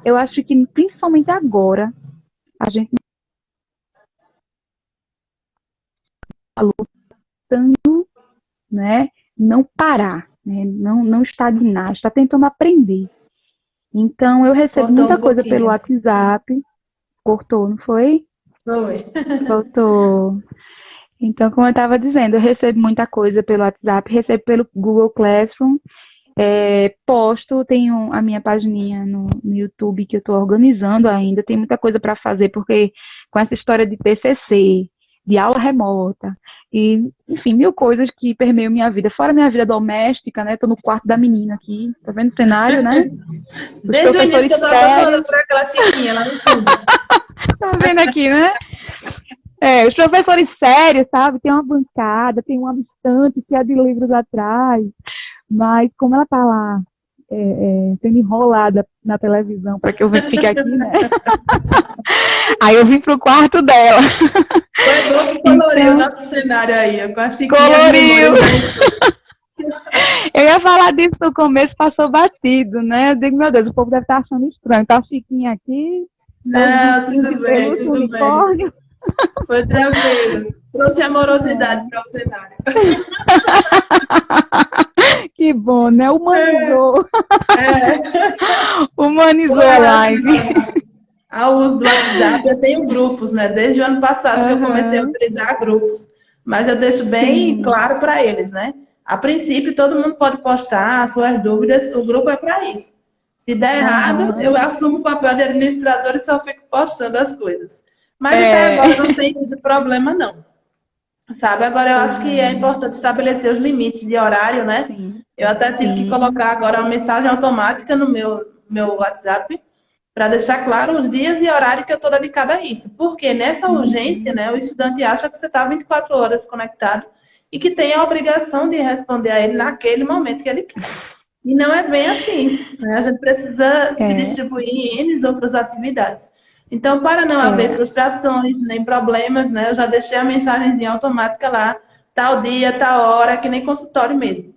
Eu acho que, principalmente agora, a gente está lutando, né, não parar, né, não estagnar, está tentando aprender. Então, eu recebo muita coisa pelo WhatsApp. Cortou, não foi? Foi. Cortou. Então, como eu estava dizendo, eu recebo muita coisa pelo WhatsApp, recebo pelo Google Classroom, posto, tenho a minha pagininha no YouTube que eu estou organizando ainda, tem muita coisa para fazer, porque com essa história de TCC, de aula remota, e, enfim, 1000 coisas que permeiam minha vida, fora minha vida doméstica, né, estou no quarto da menina aqui, tá vendo o cenário, né? Desde o início que eu estava passando por aquela chiquinha lá no fundo. Tá vendo aqui, né? Os professores sérios, sabe? Tem uma bancada, tem uma estante que é de livros atrás, mas como ela tá lá sendo enrolada na televisão para que eu fique aqui, né? Aí eu vim pro quarto dela. Foi bom que coloriu o nosso cenário aí, com a chiquinha. Coloriu! Eu ia falar disso no começo, passou batido, né? Eu digo, meu Deus, o povo deve estar achando estranho. Tá a chiquinha aqui. Não, tudo bem, tudo bem. Foi tranquilo. Trouxe amorosidade para o cenário. Que bom, né? Humanizou. Humanizou a live. Ao uso do WhatsApp, eu tenho grupos, né? Desde o ano passado que eu comecei a utilizar grupos. Mas eu deixo bem claro para eles, né? A princípio, todo mundo pode postar suas dúvidas, o grupo é para isso. Se der errado, eu assumo o papel de administrador e só fico postando as coisas. Mas até agora não tem tido problema, não. Sabe? Agora eu acho que é importante estabelecer os limites de horário, né? Eu até tive que colocar agora uma mensagem automática no meu WhatsApp para deixar claro os dias e horário que eu estou dedicada a isso. Porque nessa urgência, né, o estudante acha que você está 24 horas conectado e que tem a obrigação de responder a ele naquele momento que ele quer. E não é bem assim, né? A gente precisa se distribuir em N outras atividades. Então, para não haver frustrações, nem problemas, né? Eu já deixei a mensagenzinha automática lá, tal dia, tal hora, que nem consultório mesmo.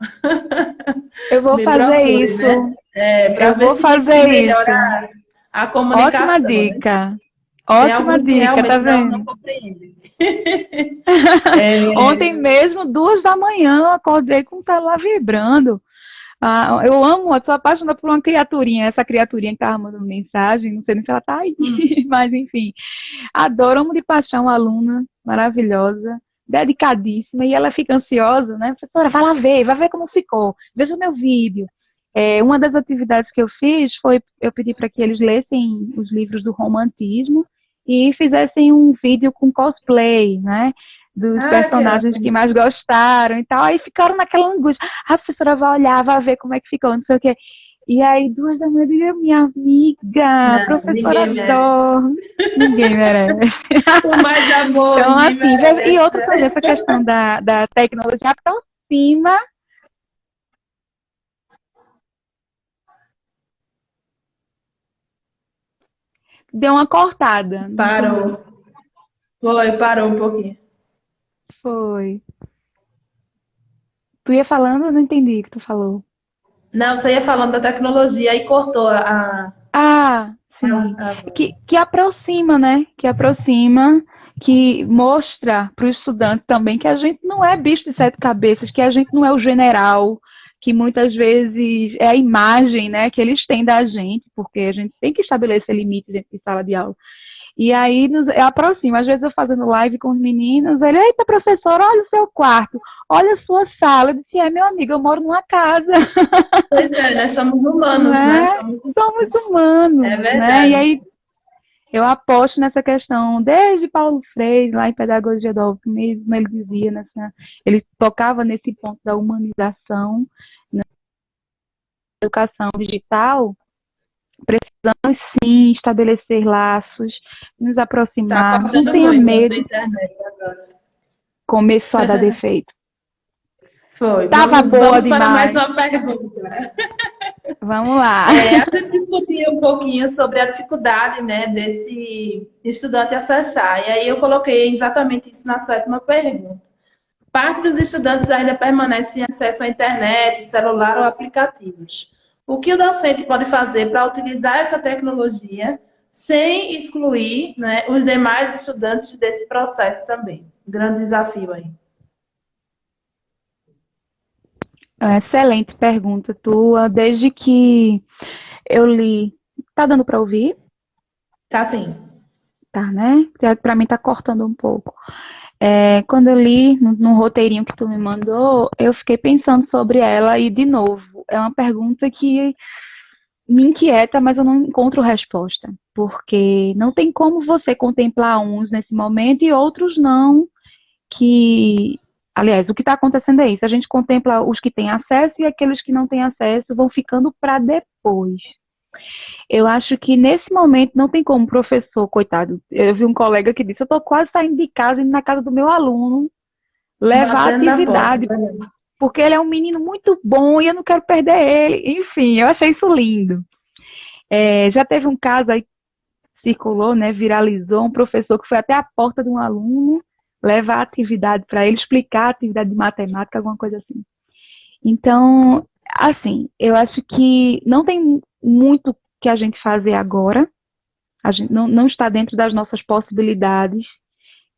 Eu vou fazer isso. Né? Para ver se melhora a Ótima comunicação, né? dica. Tem Ótima alguns que dica, tá realmente não vendo? compreendem. Ontem mesmo, 2 da manhã, eu acordei com o celular vibrando. Ah, eu amo, eu sou apaixonada por uma criaturinha, essa criaturinha que tava mandando mensagem, não sei nem se ela tá aí, Hum, mas enfim. Adoro, amo de paixão a aluna, maravilhosa, dedicadíssima, e ela fica ansiosa, né? Professora, vai ver como ficou, veja o meu vídeo. Uma das atividades que eu fiz foi, eu pedi para que eles lessem os livros do romantismo e fizessem um vídeo com cosplay, né? Dos que personagens que ótimo. mais gostaram e tal. Aí ficaram naquela angústia. A professora vai olhar, vai ver como é que ficou, não sei o quê. E aí, 2 da manhã, eu digo, minha amiga, a Não, professora ninguém merece. dorme. Ninguém merece. Por mais amor, Então, ninguém assim, e merece. outra coisa, essa questão da tecnologia aproxima, deu uma cortada, não entendi. Parou. Foi, parou um pouquinho. Foi. Tu ia falando, eu não entendi o que tu falou. Não, você ia falando da tecnologia, aí cortou Ah, sim. a Que, voz. que aproxima, né? Que aproxima, que mostra para o estudante também que a gente não é bicho de 7 cabeças, que a gente não é o general, que muitas vezes é a imagem, né, que eles têm da gente, porque a gente tem que estabelecer limites dentro de sala de aula. E aí aproxima. Às vezes eu fazendo live com os meninos, ele, eita, professor, olha o seu quarto, olha a sua sala. Eu disse, meu amigo, eu moro numa casa, Pois é, nós somos não humanos, né? é? Somos Somos humanos. É humanos, né? E verdade. aí eu aposto nessa questão, desde Paulo Freire, lá em Pedagogia do Alto mesmo, ele dizia, ele tocava nesse ponto da humanização, na educação digital, precisamos sim estabelecer laços, nos Tá aproximar, não cortando tenha muito a sua medo, internet agora. começou a dar defeito. Foi. Tava boa Vamos para mais demais. uma pergunta. Vamos lá. A gente discutiu um pouquinho sobre a dificuldade, né, desse estudante acessar. E aí eu coloquei exatamente isso na sétima pergunta. Parte dos estudantes ainda permanece sem acesso à internet, celular ou aplicativos. O que o docente pode fazer para utilizar essa tecnologia sem excluir, né, os demais estudantes desse processo também? Grande desafio aí. Excelente pergunta tua. Desde que eu li, tá dando para ouvir? Tá sim. Tá, né? Para mim tá cortando um pouco. Quando eu li no roteirinho que tu me mandou, eu fiquei pensando sobre ela e, de novo, é uma pergunta que me inquieta, mas eu não encontro resposta. Porque não tem como você contemplar uns nesse momento e outros não, que, aliás, o que está acontecendo é isso, a gente contempla os que têm acesso e aqueles que não têm acesso vão ficando para depois. Eu acho que nesse momento não tem como o professor, coitado. Eu vi um colega que disse, eu estou quase saindo de casa, indo na casa do meu aluno, levar Batendo na porta. atividade, porque ele é um menino muito bom e eu não quero perder ele. Enfim, eu achei isso lindo. Já teve um caso aí, circulou, né, viralizou, um professor que foi até a porta de um aluno, levar a atividade para ele, explicar a atividade de matemática, alguma coisa assim. Então, assim, eu acho que não tem muito que a gente fazer agora, a gente não está dentro das nossas possibilidades,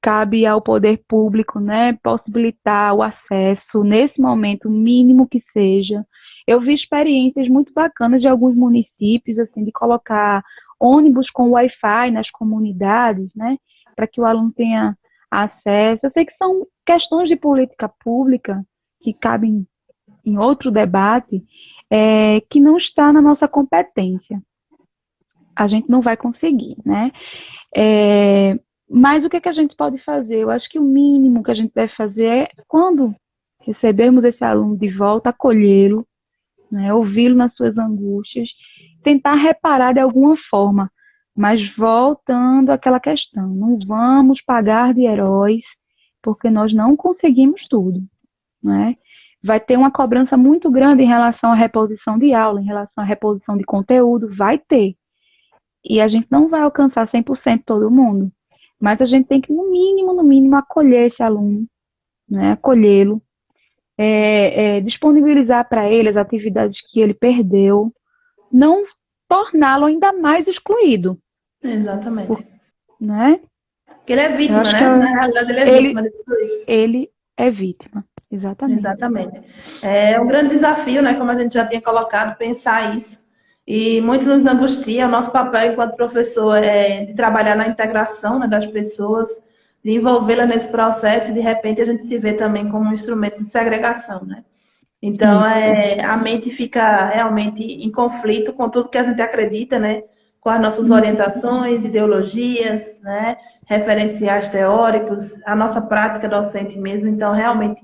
cabe ao poder público, né, possibilitar o acesso, nesse momento, o mínimo que seja. Eu vi experiências muito bacanas de alguns municípios, assim, de colocar ônibus com Wi-Fi nas comunidades, né, para que o aluno tenha acesso. Eu sei que são questões de política pública que cabem em outro debate, que não está na nossa competência. A gente não vai conseguir, né? Mas o que, que a gente pode fazer? Eu acho que o mínimo que a gente deve fazer é, quando recebermos esse aluno de volta, acolhê-lo, né, ouvi-lo nas suas angústias, tentar reparar de alguma forma, mas voltando àquela questão, não vamos pagar de heróis, porque nós não conseguimos tudo, né? Vai ter uma cobrança muito grande em relação à reposição de aula, em relação à reposição de conteúdo, vai ter. E a gente não vai alcançar 100% todo mundo, mas a gente tem que, no mínimo, acolher esse aluno, né? Acolhê-lo, disponibilizar para ele as atividades que ele perdeu, não torná-lo ainda mais excluído, Exatamente. né? Porque ele é Eu vítima, acho né? que Na realidade, ele é ele, vítima de tudo isso. ele é vítima, exatamente. Exatamente. É um grande desafio, né? Como a gente já tinha colocado, pensar isso. E muito nos angustia. O nosso papel enquanto professor é de trabalhar na integração, né, das pessoas, de envolvê-la nesse processo e, de repente, a gente se vê também como um instrumento de segregação, né? Então, a mente fica realmente em conflito com tudo que a gente acredita, né? Com as nossas orientações, ideologias, né? Referenciais teóricos, a nossa prática docente mesmo. Então, realmente,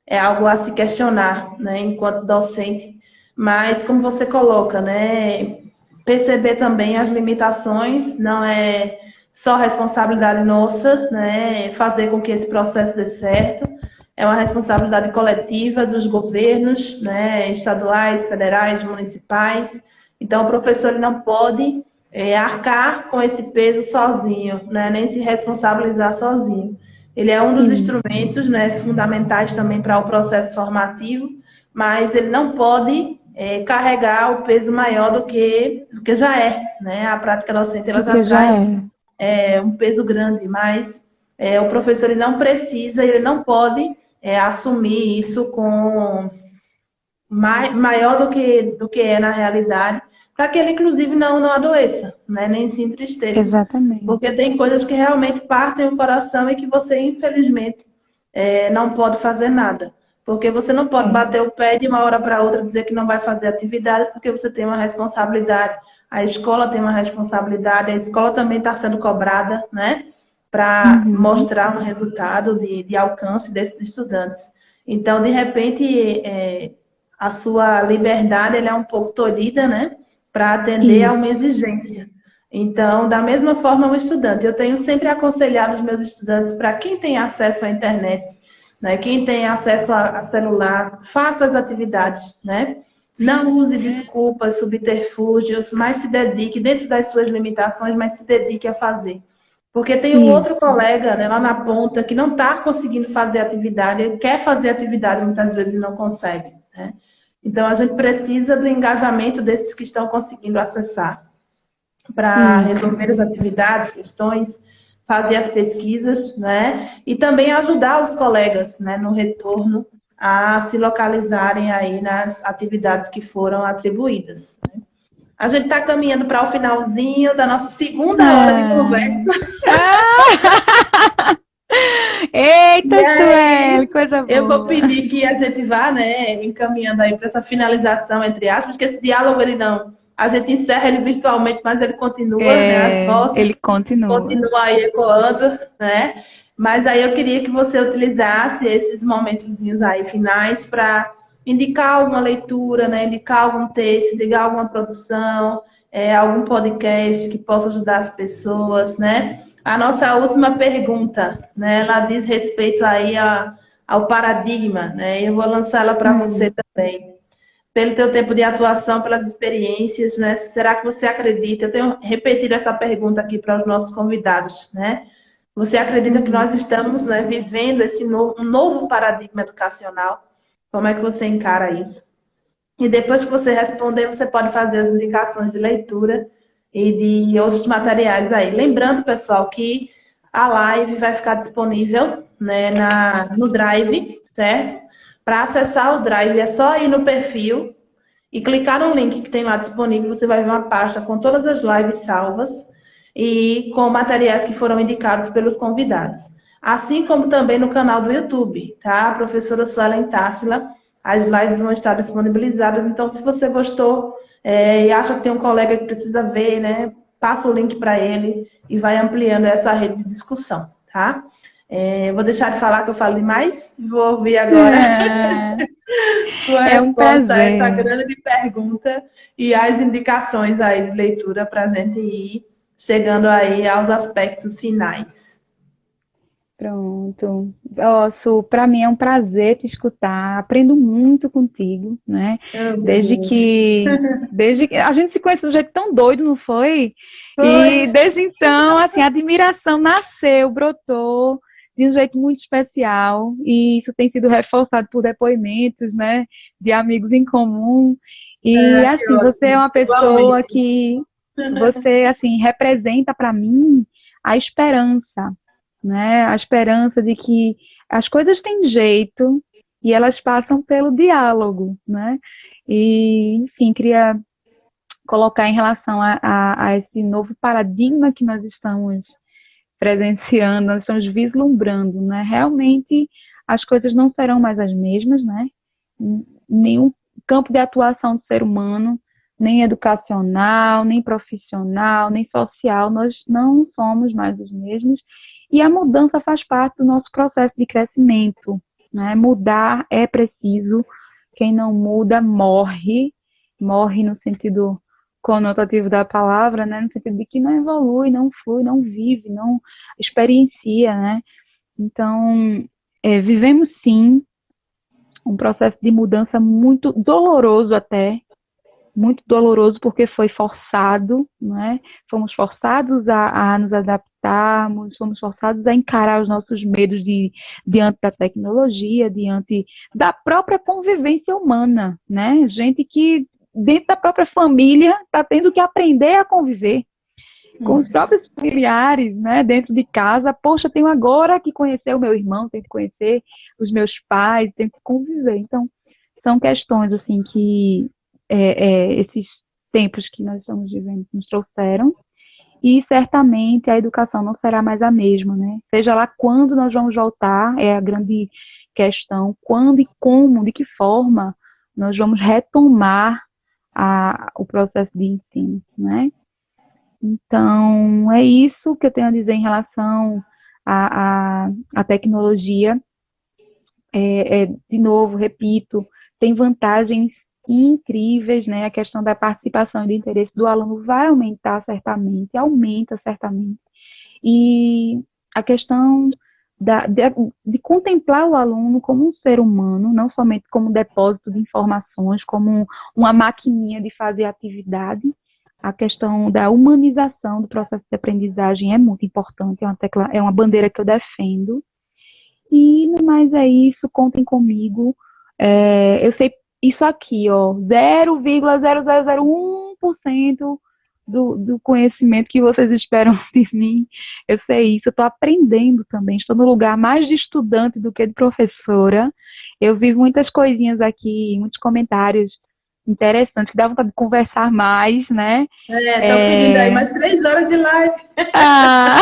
é algo a se questionar, né, enquanto docente, mas como você coloca, né, perceber também as limitações, não é só responsabilidade nossa, né, fazer com que esse processo dê certo, é uma responsabilidade coletiva dos governos, né, estaduais, federais, municipais. Então, o professor ele não pode arcar com esse peso sozinho, né, nem se responsabilizar sozinho. Ele é um dos Sim, instrumentos, né, fundamentais também para o processo formativo, mas ele não pode carregar o peso maior do que já é, né? A prática docente ela já porque já traz é. um peso grande, mas o professor ele não precisa, ele não pode assumir isso com maior do que é na realidade, para que ele, inclusive, não adoeça, né? Nem se entristeça. Exatamente. Porque tem coisas que realmente partem o coração e que você, infelizmente, não pode fazer nada. Porque você não pode É. bater o pé de uma hora para outra dizer que não vai fazer atividade, porque você tem uma responsabilidade. A escola tem uma responsabilidade, a escola também está sendo cobrada, né? Para Uhum. mostrar um resultado de alcance desses estudantes. Então, de repente, a sua liberdade ela é um pouco tolhida, né? Para atender a Isso. uma exigência. Então, da mesma forma, o estudante. Eu tenho sempre aconselhado os meus estudantes para quem tem acesso à internet, né? Quem tem acesso a celular, faça as atividades, né? Não use desculpas, subterfúgios, mas se dedique dentro das suas limitações, mas se dedique a fazer. Porque tem um outro Isso. colega, né, lá na ponta que não está conseguindo fazer atividade, ele quer fazer atividade, muitas vezes não consegue, né? Então, a gente precisa do engajamento desses que estão conseguindo acessar para Isso. resolver as atividades, questões, fazer as pesquisas, né? E também ajudar os colegas, né, no retorno a se localizarem aí nas atividades que foram atribuídas. Né? A gente está caminhando para o finalzinho da nossa segunda hora de Ah. conversa. Ah! E Eita, Sueli, aí, coisa eu vou boa. pedir que a gente vá, né, encaminhando aí para essa finalização, entre aspas, que esse diálogo, ele não, a gente encerra ele virtualmente, mas ele continua, né, as Ele vozes continua. continuam aí ecoando, né, mas aí eu queria que você utilizasse esses momentozinhos aí finais para indicar alguma leitura, né, indicar algum texto, indicar alguma produção, algum podcast que possa ajudar as pessoas, né, a nossa última pergunta, né, ela diz respeito aí ao paradigma, né? Eu vou lançar ela para você Hum. também. Pelo teu tempo de atuação, pelas experiências, né? Será que você acredita? Eu tenho repetido essa pergunta aqui para os nossos convidados, né? Você acredita que Uhum. nós estamos, né, vivendo um novo paradigma educacional? Como é que você encara isso? E depois que você responder, você pode fazer as indicações de leitura e de outros materiais aí. Lembrando, pessoal, que a live vai ficar disponível, né, no Drive, certo? Para acessar o Drive, é só ir no perfil e clicar no link que tem lá disponível. Você vai ver uma pasta com todas as lives salvas e com materiais que foram indicados pelos convidados. Assim como também no canal do YouTube, tá? A professora Suelen Tássila, as lives vão estar disponibilizadas. Então, se você gostou e acha que tem um colega que precisa ver, né? Passa o link para ele e vai ampliando essa rede de discussão, tá? Vou deixar de falar que eu falo demais. Vou ouvir agora tua É um resposta a essa prazer. grande pergunta e as indicações aí de leitura para a gente ir chegando aí aos aspectos finais. Pronto. Ó, Su, para mim é um prazer te escutar. Aprendo muito contigo, né? Oh, meu Desde Deus. que, desde que a gente se conhece de um jeito tão doido, não foi? E Foi. desde então, assim, a admiração nasceu, brotou de um jeito muito especial. E isso tem sido reforçado por depoimentos, né, de amigos em comum. E Que assim, você é ótimo. uma pessoa Igualmente. que você assim representa para mim a esperança, né? A esperança de que as coisas têm jeito e elas passam pelo diálogo, né? E, enfim, queria colocar em relação a esse novo paradigma que nós estamos presenciando, nós estamos vislumbrando, né? Realmente as coisas não serão mais as mesmas, né? Nenhum campo de atuação do ser humano, nem educacional, nem profissional, nem social, nós não somos mais os mesmos. E a mudança faz parte do nosso processo de crescimento, né? Mudar é preciso. Quem não muda morre, morre no sentido conotativo da palavra, né? No sentido de que não evolui, não flui, não vive, não experiencia, né? Então, vivemos sim um processo de mudança muito doloroso até, muito doloroso porque foi forçado, né? Fomos forçados a nos adaptarmos, fomos forçados a encarar os nossos medos diante da tecnologia, diante da própria convivência humana, né? Gente que dentro da própria família está tendo que aprender a conviver com os Isso. próprios familiares, né, dentro de casa. Poxa, tenho agora que conhecer o meu irmão, tenho que conhecer os meus pais, tenho que conviver. Então, são questões assim que esses tempos que nós estamos vivendo nos trouxeram, e certamente a educação não será mais a mesma, né? Seja lá quando nós vamos voltar, é a grande questão, quando e como, de que forma nós vamos retomar o processo de ensino, né? Então, é isso que eu tenho a dizer em relação à tecnologia. De novo, repito, tem vantagens incríveis, né? A questão da participação e do interesse do aluno vai aumentar certamente, aumenta certamente. E a questão de contemplar o aluno como um ser humano, não somente como um depósito de informações, como uma maquininha de fazer atividade. A questão da humanização do processo de aprendizagem é muito importante, é uma bandeira que eu defendo. E no mais é isso, contem comigo. Eu sei isso aqui, ó, 0,0001% do conhecimento que vocês esperam de mim. Eu sei isso, eu estou aprendendo também, estou no lugar mais de estudante do que de professora. Eu vi muitas coisinhas aqui, muitos comentários interessantes, que dá vontade de conversar mais, né? Estão pedindo aí mais 3 horas de live. Ah!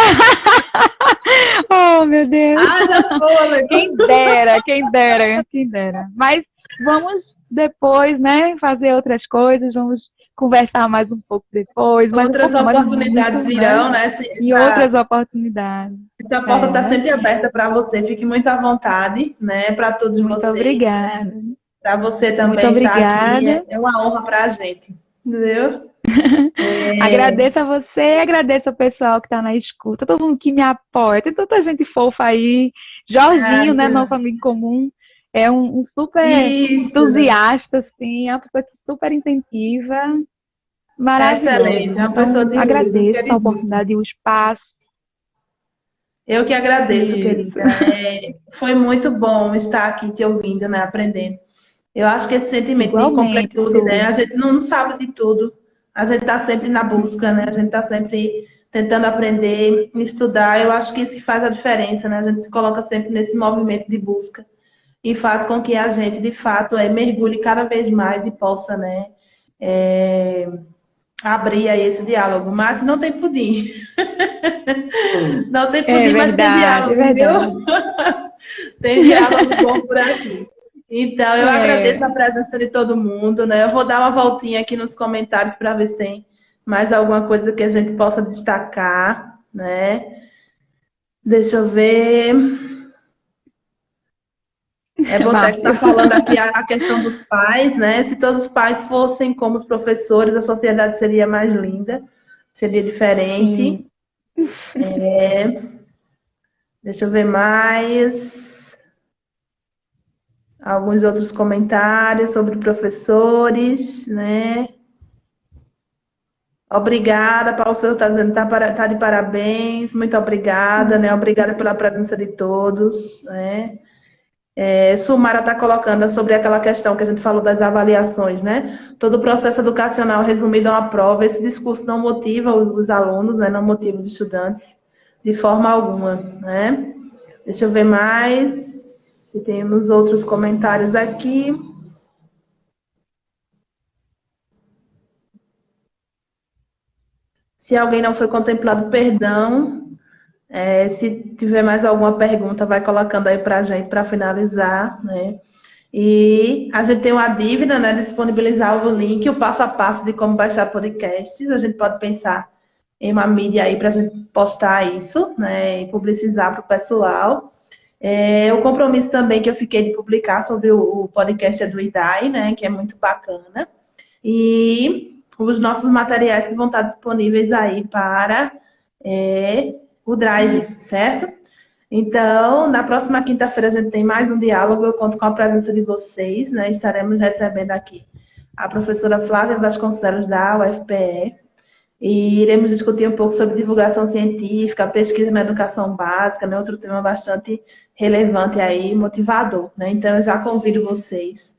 Oh, meu Deus! Já foi. Quem dera, quem dera, quem dera. Mas vamos depois, né, fazer outras coisas, vamos conversar mais um pouco depois, mais um Outras pouco, mais oportunidades muito, né? virão, né? E outras oportunidades. Essa porta está Né? sempre aberta para você. Fique muito à vontade, né? Para todos Muito vocês, né? obrigada. Para você Muito também estar aqui. obrigada. É uma honra para a gente. Entendeu? Agradeço a você, agradeço ao pessoal que está na escuta, todo mundo que me apoia. Tem tanta gente fofa aí. Jorginho, né, nosso amigo comum, é um super Isso. entusiasta, assim, é uma pessoa que super incentiva. Maravilhoso. Excelente. É uma pessoa Então, de luz, um agradeço a queridíssimo. oportunidade e o espaço. Eu que agradeço, Isso. querida. Foi muito bom estar aqui te ouvindo, né? Aprendendo. Eu acho que esse sentimento de Igualmente, completude, né? Su. A gente não sabe de tudo. A gente está sempre na busca, né? A gente está sempre tentando aprender, estudar. Eu acho que isso que faz a diferença, né? A gente se coloca sempre nesse movimento de busca e faz com que a gente, de fato, mergulhe cada vez mais e possa, né? Abrir aí esse diálogo. Mas não tem pudim. Não tem É pudim, mas tem verdade, é diálogo, verdade. viu? Tem diálogo bom por aqui. Então, eu agradeço É. a presença de todo mundo, né? Eu vou dar uma voltinha aqui nos comentários para ver se tem mais alguma coisa que a gente possa destacar, né? Deixa eu ver. Boteco está Márcio. falando aqui a questão dos pais, né? Se todos os pais fossem como os professores, a sociedade seria mais linda, seria diferente. Sim. Deixa eu ver mais. Alguns outros comentários sobre professores, né? Obrigada, Paulo Souza está dizendo que tá de parabéns, muito obrigada, né? Obrigada pela presença de todos, né? Sumara está colocando sobre aquela questão que a gente falou das avaliações, né? Todo o processo educacional resumido a uma prova, esse discurso não motiva os alunos, né? Não motiva os estudantes de forma alguma, né? Deixa eu ver mais se temos outros comentários aqui. Se alguém não foi contemplado, perdão. Se tiver mais alguma pergunta, vai colocando aí para a gente para finalizar, né? E a gente tem uma dívida, né? Disponibilizar o link, o passo a passo de como baixar podcasts. A gente pode pensar em uma mídia aí para a gente postar isso, né? E publicizar para o pessoal. O compromisso também que eu fiquei de publicar sobre o podcast do IDAI, né? Que é muito bacana. E os nossos materiais que vão estar disponíveis aí para o Drive, certo? Então, na próxima quinta-feira a gente tem mais um diálogo, eu conto com a presença de vocês, né? Estaremos recebendo aqui a professora Flávia Vasconcelos da UFPE e iremos discutir um pouco sobre divulgação científica, pesquisa na educação básica, né? Outro tema bastante relevante aí, motivador, né? Então, eu já convido vocês.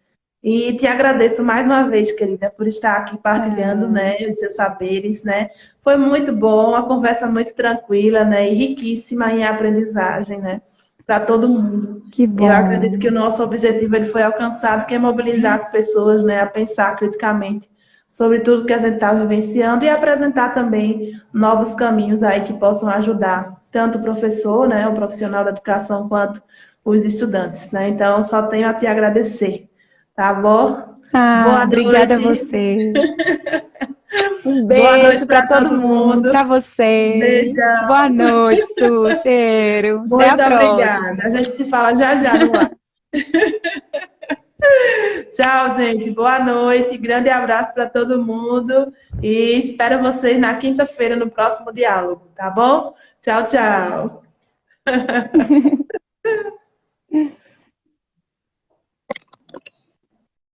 E te agradeço mais uma vez, querida, por estar aqui partilhando, né, os seus saberes, né? Foi muito bom, uma conversa muito tranquila, né, e riquíssima em aprendizagem, né, para todo mundo. Que bom. Eu acredito que o nosso objetivo ele foi alcançado, que é mobilizar as pessoas, né, a pensar criticamente sobre tudo que a gente está vivenciando e apresentar também novos caminhos aí que possam ajudar tanto o professor, né, o profissional da educação, quanto os estudantes, né? Então, só tenho a te agradecer. Tá bom? Boa Obrigada a noite. você. Um Boa beijo noite para para todo mundo, para você. Beijão. Boa noite, cheiro. Até Muito a obrigada. próxima. A gente se fala já já no ar. Tchau, gente. Boa noite. Grande abraço para todo mundo. E espero vocês na quinta-feira no próximo diálogo, tá bom? Tchau, tchau.